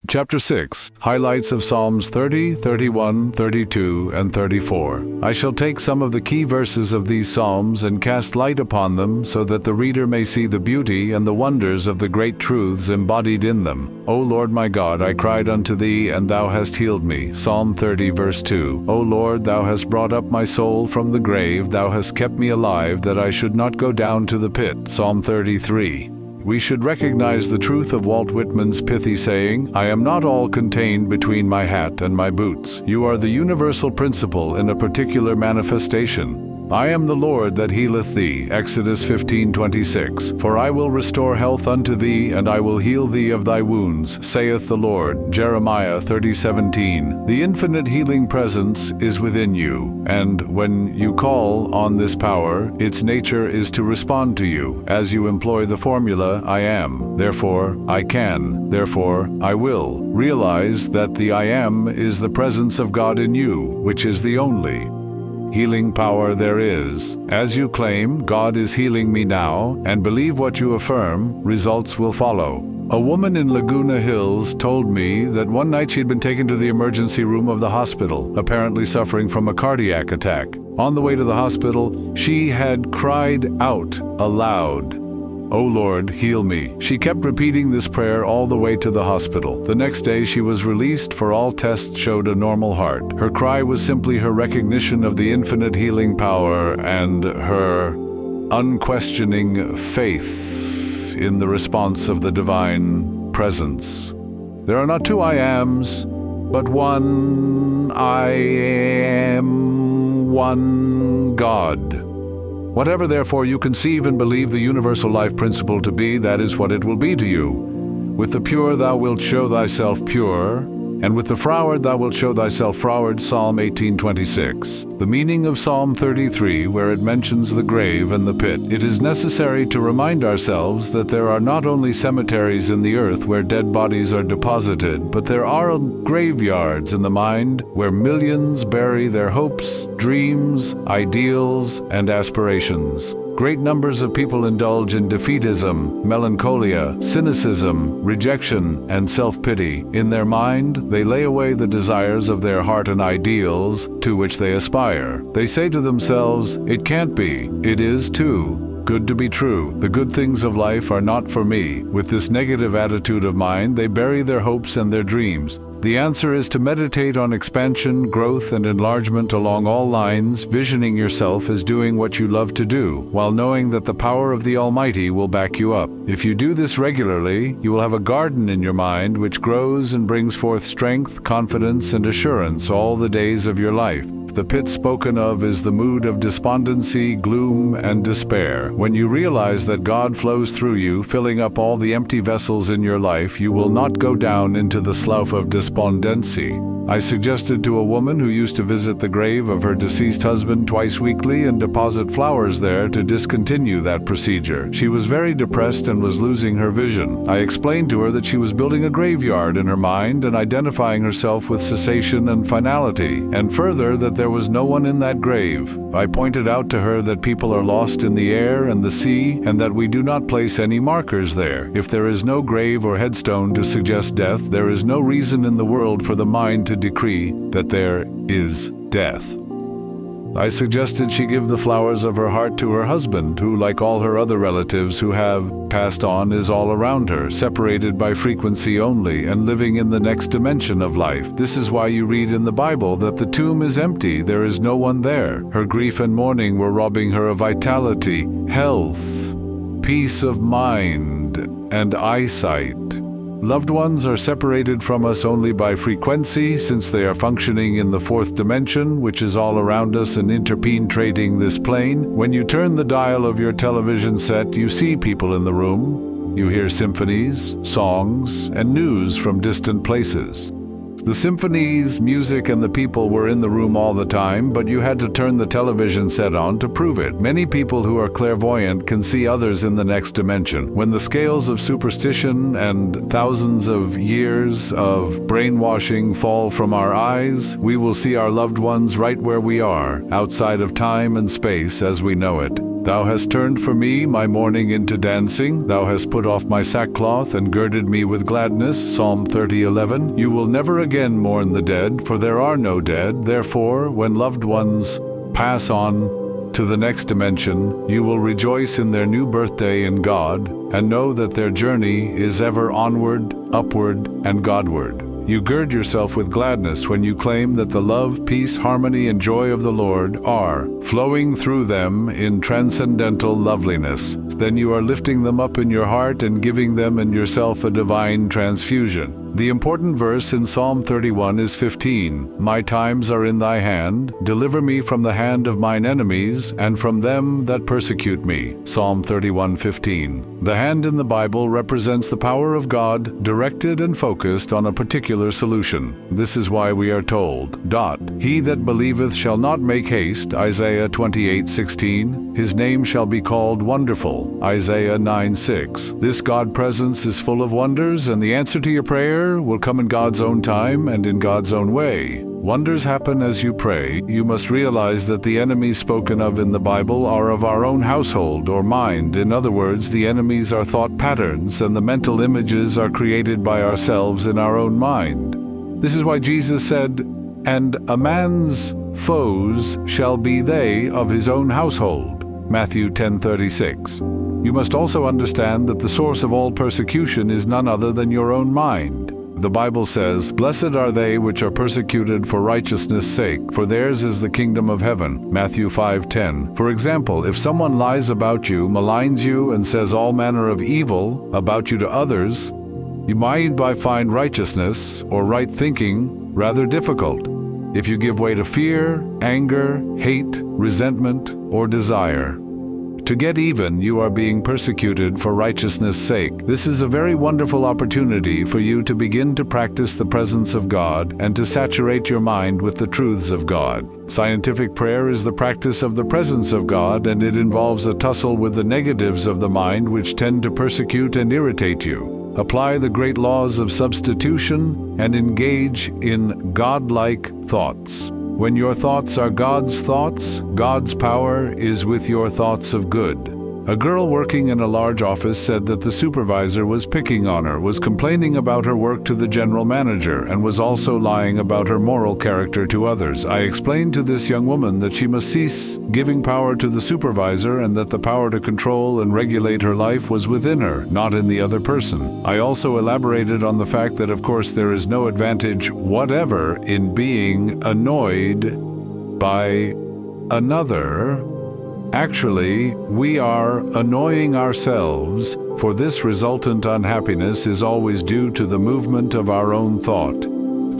Chapter 6. Highlights of Psalms 30, 31, 32, and 34. I shall take some of the key verses of these psalms and cast light upon them so that the reader may see the beauty and the wonders of the great truths embodied in them. O Lord my God, I cried unto thee, and thou hast healed me. Psalm 30, verse 2. O Lord, thou hast brought up my soul from the grave, thou hast kept me alive, that I should not go down to the pit. Psalm 33. We should recognize the truth of Walt Whitman's pithy saying, I am not all contained between my hat and my boots. You are the universal principle in a particular manifestation. I am the Lord that healeth thee. Exodus 15:26. For I will restore health unto thee, and I will heal thee of thy wounds, saith the Lord. Jeremiah 30:17. The infinite healing presence is within you, and when you call on this power, its nature is to respond to you, as you employ the formula, I am, therefore I can, therefore I will. Realize that the I am is the presence of God in you, which is the only healing power there is. As you claim, God is healing me now, and believe what you affirm, results will follow. A woman in Laguna Hills told me that one night she had been taken to the emergency room of the hospital, apparently suffering from a cardiac attack. On the way to the hospital, she had cried out aloud, O Lord, heal me. She kept repeating this prayer all the way to the hospital. The next day she was released, for all tests showed a normal heart. Her cry was simply her recognition of the infinite healing power and her unquestioning faith in the response of the divine presence. There are not two I ams, but one I am, one God. Whatever therefore you conceive and believe the universal life principle to be, that is what it will be to you. With the pure thou wilt show thyself pure, and with the froward thou wilt show thyself froward. Psalm 18:26. The meaning of Psalm 33, where it mentions the grave and the pit. It is necessary to remind ourselves that there are not only cemeteries in the earth where dead bodies are deposited, but there are graveyards in the mind where millions bury their hopes, dreams, ideals, and aspirations. Great numbers of people indulge in defeatism, melancholia, cynicism, rejection, and self-pity. In their mind, they lay away the desires of their heart and ideals to which they aspire. They say to themselves, it can't be, it is too good to be true. The good things of life are not for me. With this negative attitude of mind, they bury their hopes and their dreams. The answer is to meditate on expansion, growth, and enlargement along all lines, visioning yourself as doing what you love to do, while knowing that the power of the Almighty will back you up. If you do this regularly, you will have a garden in your mind which grows and brings forth strength, confidence, and assurance all the days of your life. The pit spoken of is the mood of despondency, gloom, and despair. When you realize that God flows through you, filling up all the empty vessels in your life, you will not go down into the slough of despondency. I suggested to a woman who used to visit the grave of her deceased husband twice weekly and deposit flowers there to discontinue that procedure. She was very depressed and was losing her vision. I explained to her that she was building a graveyard in her mind and identifying herself with cessation and finality, and further that there was no one in that grave. I pointed out to her that people are lost in the air and the sea, and that we do not place any markers there. If there is no grave or headstone to suggest death, there is no reason in the world for the mind to decree that there is death. I suggested she give the flowers of her heart to her husband, who, like all her other relatives who have passed on, is all around her, separated by frequency only, and living in the next dimension of life. This is why you read in the Bible that the tomb is empty, there is no one there. Her grief and mourning were robbing her of vitality, health, peace of mind, and eyesight. Loved ones are separated from us only by frequency, since they are functioning in the fourth dimension, which is all around us and interpenetrating this plane. When you turn the dial of your television set, you see people in the room. You hear symphonies, songs, and news from distant places. The symphonies, music, and the people were in the room all the time, but you had to turn the television set on to prove it. Many people who are clairvoyant can see others in the next dimension. When the scales of superstition and thousands of years of brainwashing fall from our eyes, we will see our loved ones right where we are, outside of time and space as we know it. Thou hast turned for me my mourning into dancing. Thou hast put off my sackcloth and girded me with gladness. Psalm 30:11. You will never again mourn the dead, for there are no dead. Therefore, when loved ones pass on to the next dimension, you will rejoice in their new birthday in God, and know that their journey is ever onward, upward, and Godward. You gird yourself with gladness when you claim that the love, peace, harmony, and joy of the Lord are flowing through them in transcendental loveliness. Then you are lifting them up in your heart and giving them and yourself a divine transfusion. The important verse in Psalm 31 is 15. My times are in thy hand. Deliver me from the hand of mine enemies and from them that persecute me. Psalm 31:15. The hand in the Bible represents the power of God, directed and focused on a particular solution. This is why we are told, He that believeth shall not make haste, Isaiah 28:16. His name shall be called Wonderful, Isaiah 9:6. This God presence is full of wonders, and the answer to your prayer will come in God's own time and in God's own way. Wonders happen as you pray. You must realize that the enemies spoken of in the Bible are of our own household or mind. In other words, the enemies are thought patterns, and the mental images are created by ourselves in our own mind. This is why Jesus said, "And a man's foes shall be they of his own household." Matthew 10:36. You must also understand that the source of all persecution is none other than your own mind. The Bible says, "Blessed are they which are persecuted for righteousness' sake, for theirs is the kingdom of heaven." Matthew 5:10. For example, if someone lies about you, maligns you, and says all manner of evil about you to others, you might find righteousness or right thinking rather difficult if you give way to fear, anger, hate, resentment, or desire. To get even, you are being persecuted for righteousness' sake. This is a very wonderful opportunity for you to begin to practice the presence of God and to saturate your mind with the truths of God. Scientific prayer is the practice of the presence of God, and it involves a tussle with the negatives of the mind which tend to persecute and irritate you. Apply the great laws of substitution and engage in God-like thoughts. When your thoughts are God's thoughts, God's power is with your thoughts of good. A girl working in a large office said that the supervisor was picking on her, was complaining about her work to the general manager, and was also lying about her moral character to others. I explained to this young woman that she must cease giving power to the supervisor and that the power to control and regulate her life was within her, not in the other person. I also elaborated on the fact that of course there is no advantage whatever in being annoyed by another. Actually, we are annoying ourselves, for this resultant unhappiness is always due to the movement of our own thought.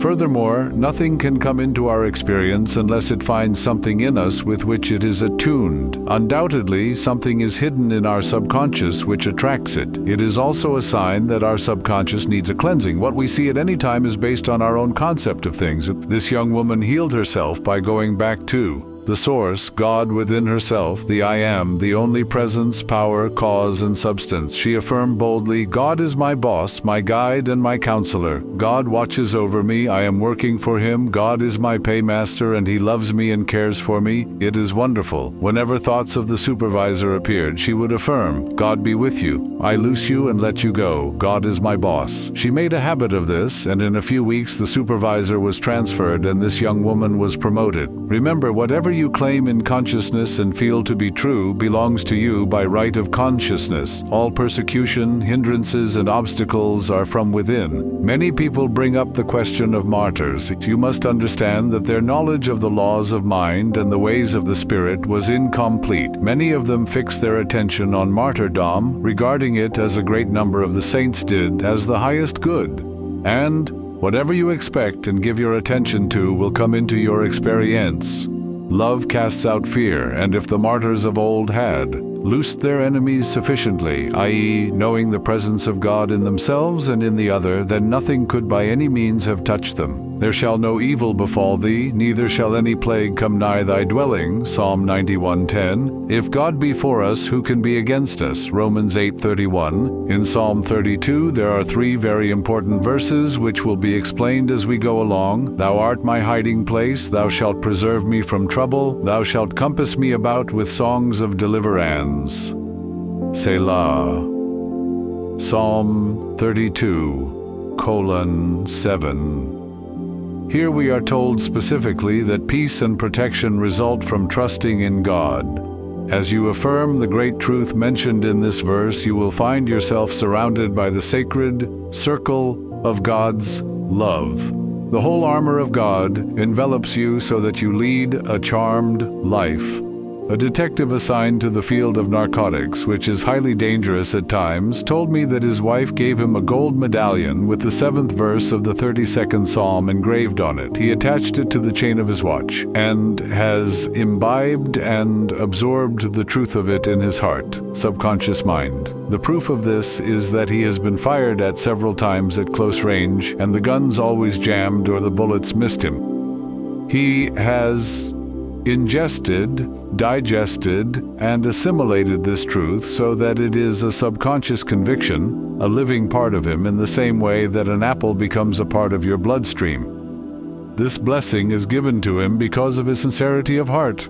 Furthermore, nothing can come into our experience unless it finds something in us with which it is attuned. Undoubtedly, something is hidden in our subconscious which attracts it. It is also a sign that our subconscious needs a cleansing. What we see at any time is based on our own concept of things. This young woman healed herself by going back to the source, God within herself, the I Am, the only presence, power, cause, and substance. She affirmed boldly, God is my boss, my guide, and my counselor. God watches over me. I am working for him. God is my paymaster, and he loves me and cares for me. It is wonderful. Whenever thoughts of the supervisor appeared, she would affirm, God be with you. I loose you and let you go. God is my boss. She made a habit of this, and in a few weeks the supervisor was transferred and this young woman was promoted. Remember, whatever you claim in consciousness and feel to be true belongs to you by right of consciousness. All persecution, hindrances, and obstacles are from within. Many people bring up the question of martyrs. You must understand that their knowledge of the laws of mind and the ways of the spirit was incomplete. Many of them fixed their attention on martyrdom, regarding it, as a great number of the saints did, as the highest good. And whatever you expect and give your attention to will come into your experience. Love casts out fear, and if the martyrs of old had loosed their enemies sufficiently, i.e., knowing the presence of God in themselves and in the other, then nothing could by any means have touched them. There shall no evil befall thee, neither shall any plague come nigh thy dwelling. Psalm 91:10. If God be for us, who can be against us? Romans 8:31. In Psalm 32 there are 3 very important verses which will be explained as we go along. Thou art my hiding place, thou shalt preserve me from trouble, thou shalt compass me about with songs of deliverance. Selah. Psalm 32:7. Here we are told specifically that peace and protection result from trusting in God. As you affirm the great truth mentioned in this verse, you will find yourself surrounded by the sacred circle of God's love. The whole armor of God envelops you so that you lead a charmed life. A detective assigned to the field of narcotics, which is highly dangerous at times, told me that his wife gave him a gold medallion with the 7th verse of the 32nd Psalm engraved on it. He attached it to the chain of his watch and has imbibed and absorbed the truth of it in his heart, subconscious mind. The proof of this is that he has been fired at several times at close range, and the guns always jammed or the bullets missed him. He has ingested, digested, and assimilated this truth so that it is a subconscious conviction, a living part of him, in the same way that an apple becomes a part of your bloodstream. This blessing is given to him because of his sincerity of heart.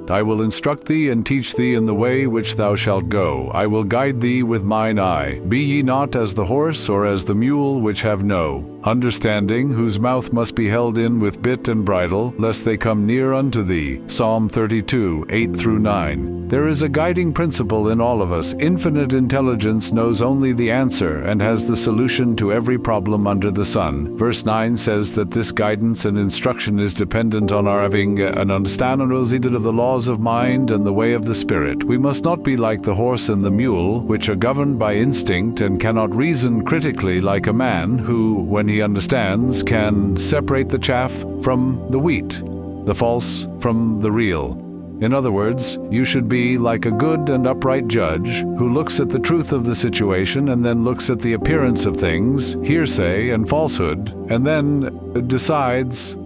I will instruct thee and teach thee in the way which thou shalt go. I will guide thee with mine eye. Be ye not as the horse or as the mule, which have no understanding, whose mouth must be held in with bit and bridle, lest they come near unto thee. Psalm 32:8-9. There is a guiding principle in all of us. Infinite intelligence knows only the answer and has the solution to every problem under the sun. Verse 9 says that this guidance and instruction is dependent on our having an understanding of the laws of mind and the way of the Spirit. We must not be like the horse and the mule, which are governed by instinct and cannot reason critically like a man who, when he understands, can separate the chaff from the wheat, the false from the real. In other words, you should be like a good and upright judge who looks at the truth of the situation and then looks at the appearance of things, hearsay and falsehood, and then decides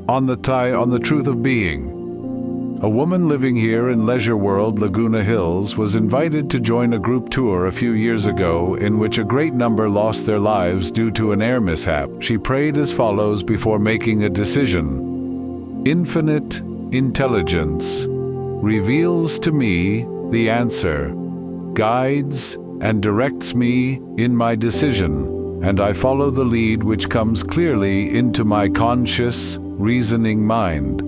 on the truth of being. A woman living here in Leisure World, Laguna Hills, was invited to join a group tour a few years ago in which a great number lost their lives due to an air mishap. She prayed as follows before making a decision. Infinite intelligence reveals to me the answer, guides and directs me in my decision, and I follow the lead which comes clearly into my conscious, reasoning mind.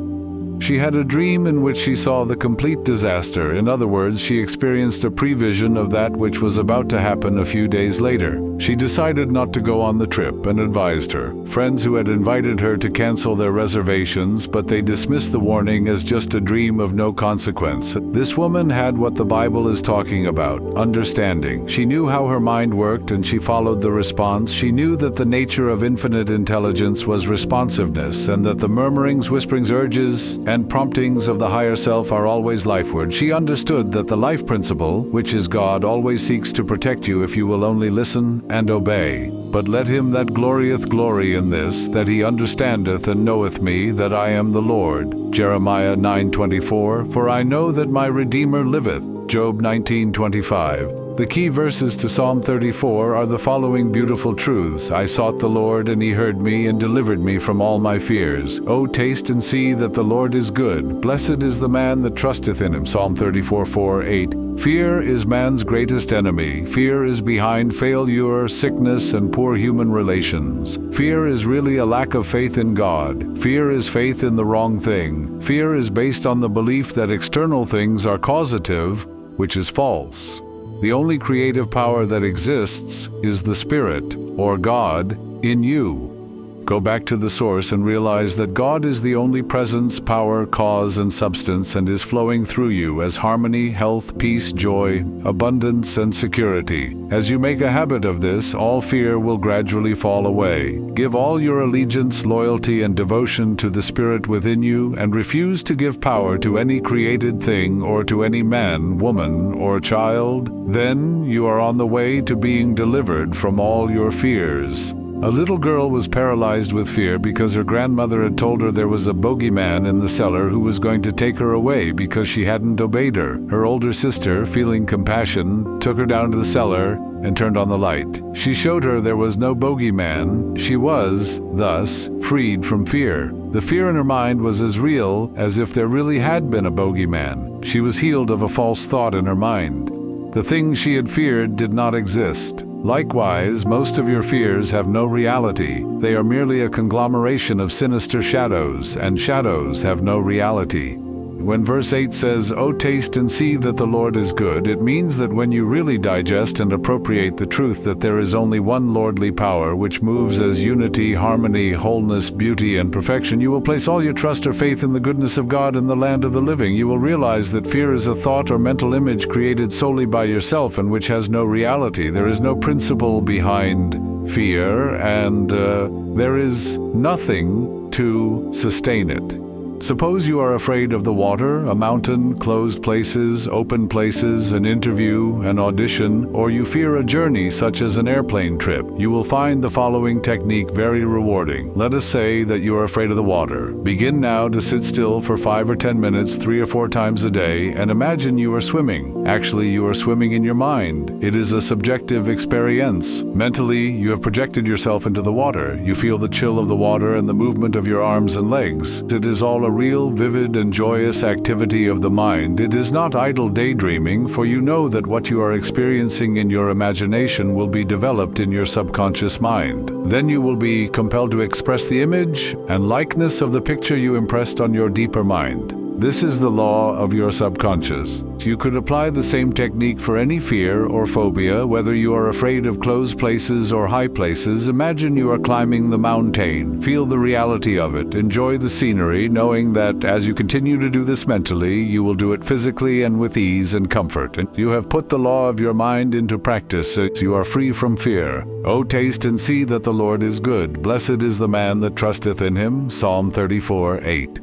She had a dream in which she saw the complete disaster. In other words, she experienced a prevision of that which was about to happen a few days later. She decided not to go on the trip and advised her friends who had invited her to cancel their reservations, but they dismissed the warning as just a dream of no consequence. This woman had what the Bible is talking about, understanding. She knew how her mind worked and she followed the response. She knew that the nature of infinite intelligence was responsiveness, and that the murmurings, whisperings, urges, and promptings of the higher self are always lifeward. She understood that the life principle, which is God, always seeks to protect you if you will only listen and obey. But let him that glorieth glory in this, that he understandeth and knoweth me, that I am the Lord. Jeremiah 9:24. For I know that my Redeemer liveth. Job 19:25. The key verses to Psalm 34 are the following beautiful truths. I sought the Lord, and he heard me and delivered me from all my fears. O taste and see that the Lord is good. Blessed is the man that trusteth in him. Psalm 34:4-8. Fear is man's greatest enemy. Fear is behind failure, sickness, and poor human relations. Fear is really a lack of faith in God. Fear is faith in the wrong thing. Fear is based on the belief that external things are causative, which is false. The only creative power that exists is the Spirit, or God, in you. Go back to the source and realize that God is the only presence, power, cause, and substance, and is flowing through you as harmony, health, peace, joy, abundance, and security. As you make a habit of this, all fear will gradually fall away. Give all your allegiance, loyalty, and devotion to the Spirit within you, and refuse to give power to any created thing or to any man, woman, or child. Then you are on the way to being delivered from all your fears. A little girl was paralyzed with fear because her grandmother had told her there was a bogeyman in the cellar who was going to take her away because she hadn't obeyed her. Her older sister, feeling compassion, took her down to the cellar and turned on the light. She showed her there was no bogeyman. She was, thus, freed from fear. The fear in her mind was as real as if there really had been a bogeyman. She was healed of a false thought in her mind. The thing she had feared did not exist. Likewise, most of your fears have no reality. They are merely a conglomeration of sinister shadows, and shadows have no reality. When verse 8 says, "O taste and see that the Lord is good," it means that when you really digest and appropriate the truth that there is only one lordly power which moves as unity, harmony, wholeness, beauty, and perfection, you will place all your trust or faith in the goodness of God in the land of the living. You will realize that fear is a thought or mental image created solely by yourself and which has no reality. There is no principle behind fear, and there is nothing to sustain it. Suppose you are afraid of the water, a mountain, closed places, open places, an interview, an audition, or you fear a journey such as an airplane trip. You will find the following technique very rewarding. Let us say that you are afraid of the water. Begin now to sit still for 5 or 10 minutes, 3 or 4 times a day, and imagine you are swimming. Actually, you are swimming in your mind. It is a subjective experience. Mentally, you have projected yourself into the water. You feel the chill of the water and the movement of your arms and legs. It is all a real, vivid, and joyous activity of the mind. It is not idle daydreaming, for you know that what you are experiencing in your imagination will be developed in your subconscious mind. Then you will be compelled to express the image and likeness of the picture you impressed on your deeper mind. This is the law of your subconscious. You could apply the same technique for any fear or phobia, whether you are afraid of closed places or high places. Imagine you are climbing the mountain. Feel the reality of it. Enjoy the scenery, knowing that as you continue to do this mentally, you will do it physically and with ease and comfort. And you have put the law of your mind into practice, so you are free from fear. O taste and see that the Lord is good. Blessed is the man that trusteth in him. Psalm 34:8.